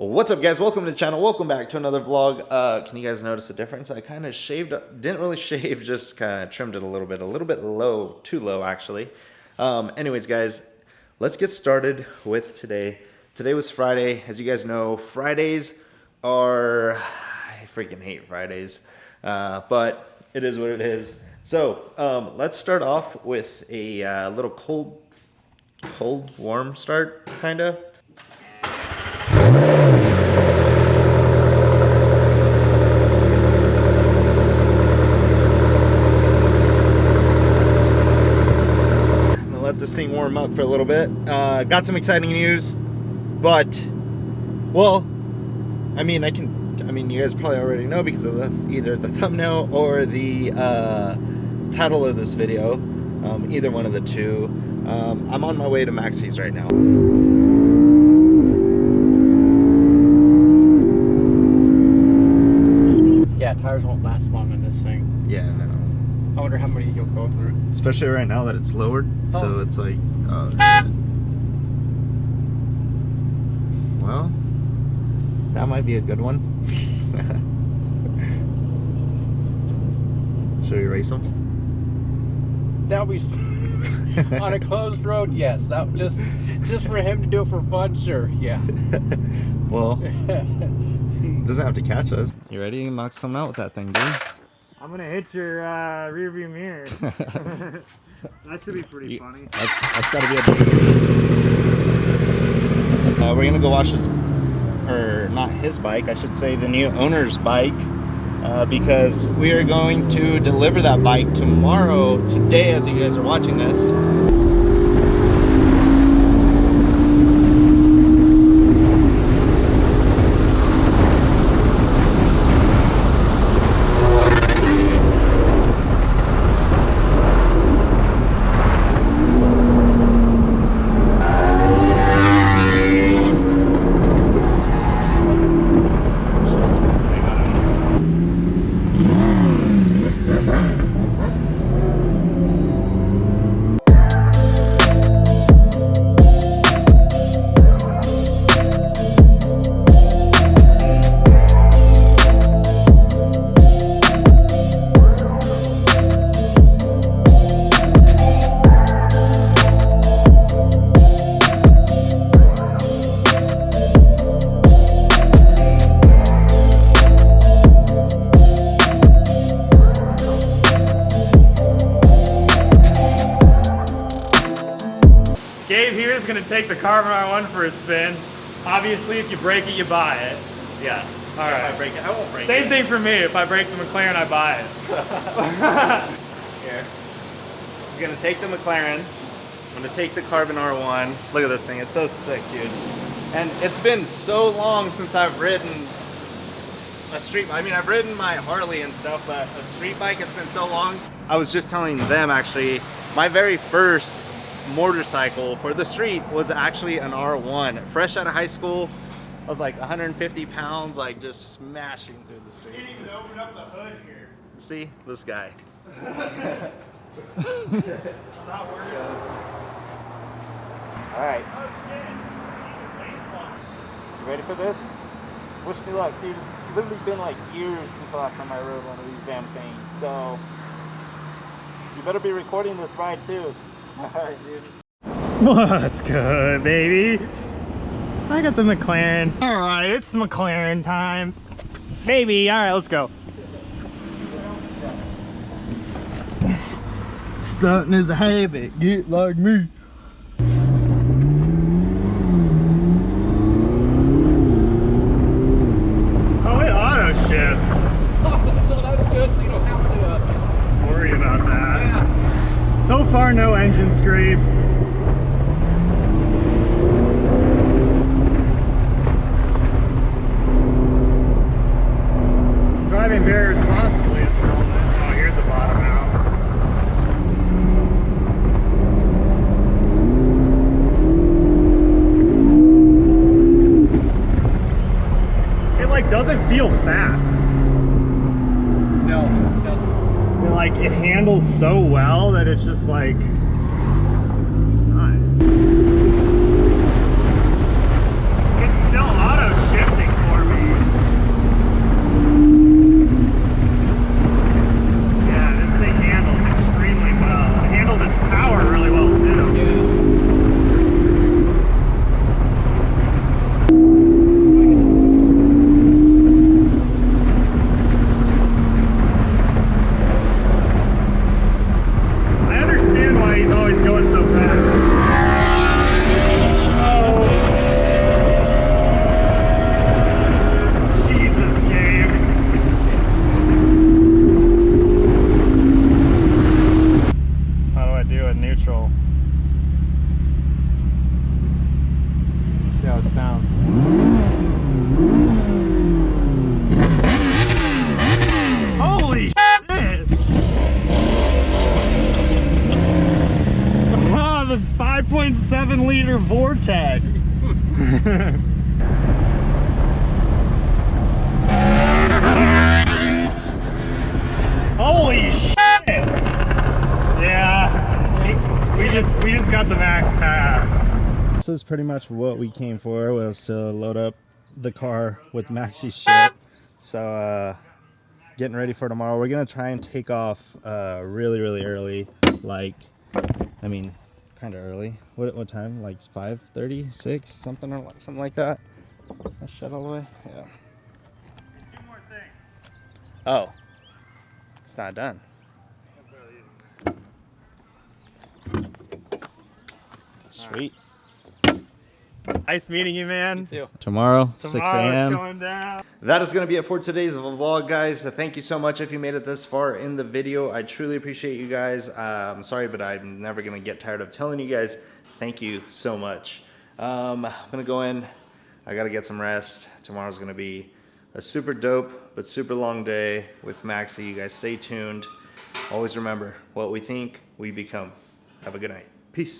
What's up, guys? Welcome to the channel. Welcome back to another vlog. Can you guys notice the difference? I kind of shaved, didn't really shave, just kind of trimmed it a little bit low, too low actually. Anyways, guys, let's get started with today. Today was Friday. As you guys know, Fridays are, I freaking hate Fridays, but it is what it is. So let's start off with a little cold, warm start, kind of. This thing warm up for a little bit. Got some exciting news, but well, I mean you guys probably already know because of either the thumbnail or the title of this video, either one of the two. I'm on my way to Maxie's right now. Yeah, tires won't last long on this thing. Yeah, no. I wonder how many you'll go through. Especially right now that it's lowered, so it's like, well, that might be a good one. Should we race them? That we on a closed road, yes. That just for him to do it for fun, sure, yeah. Well, doesn't have to catch us. You ready to knock something out with that thing, dude? I'm gonna hit your rear view mirror. That should be pretty funny. That's gotta be a we're gonna go wash his, or not his bike, I should say the new owner's bike, because we are going to deliver that bike today as you guys are watching this. Gabe here is gonna take the Carbon R1 for a spin. Obviously, if you break it, you buy it. Yeah. All right. If I break it, I won't break it. Same thing for me. If I break the McLaren, I buy it. Here. He's gonna take the McLaren. I'm gonna take the Carbon R1. Look at this thing. It's so sick, dude. And it's been so long since I've ridden a street bike. I mean, I've ridden my Harley and stuff, but a street bike, it's been so long. I was just telling them, actually, my very first motorcycle for the street was actually an R1. Fresh out of high school, I was like 150 pounds, like just smashing through the streets. You can open up the hood here. See, this guy. I'm not worried. All right, Oh shit. you ready for this? Wish me luck, dude. It's literally been like years since the last time I rode one of these damn things, so you better be recording this ride too. Alright, dude. What's good, baby? I got the McLaren. Alright, it's McLaren time. Baby, alright, let's go. Stunting is a habit, get like me. Oh, it auto shifts. So that's good, so you don't have to Worry about that. yeah. So far, no engine scrapes. I'm driving very responsibly at the moment. Oh, here's the bottom out. It like doesn't feel fast. No, it doesn't. Like it handles so well that it's just like, it's nice. It's still auto shifting. is pretty much what we came for, was to load up the car with Maxie's shit. So getting ready for tomorrow. We're gonna try and take off really early, like, I mean, kind of early. What time? Like 5:30, 6, something like that. Let's shut all the way. Yeah. Two more things. Oh, it's not done. Sweet. Nice meeting you, man. too. Tomorrow 6 Tomorrow it's a.m. going down. That is going to be it for today's vlog, guys. Thank you so much if you made it this far in the video. I truly appreciate you guys. I'm sorry, but I'm never going to get tired of telling you guys thank you so much. I'm going to go in. I got to get some rest. Tomorrow's going to be a super dope but super long day with Maxie. You guys stay tuned. Always remember, what we think, we become. Have a good night. Peace.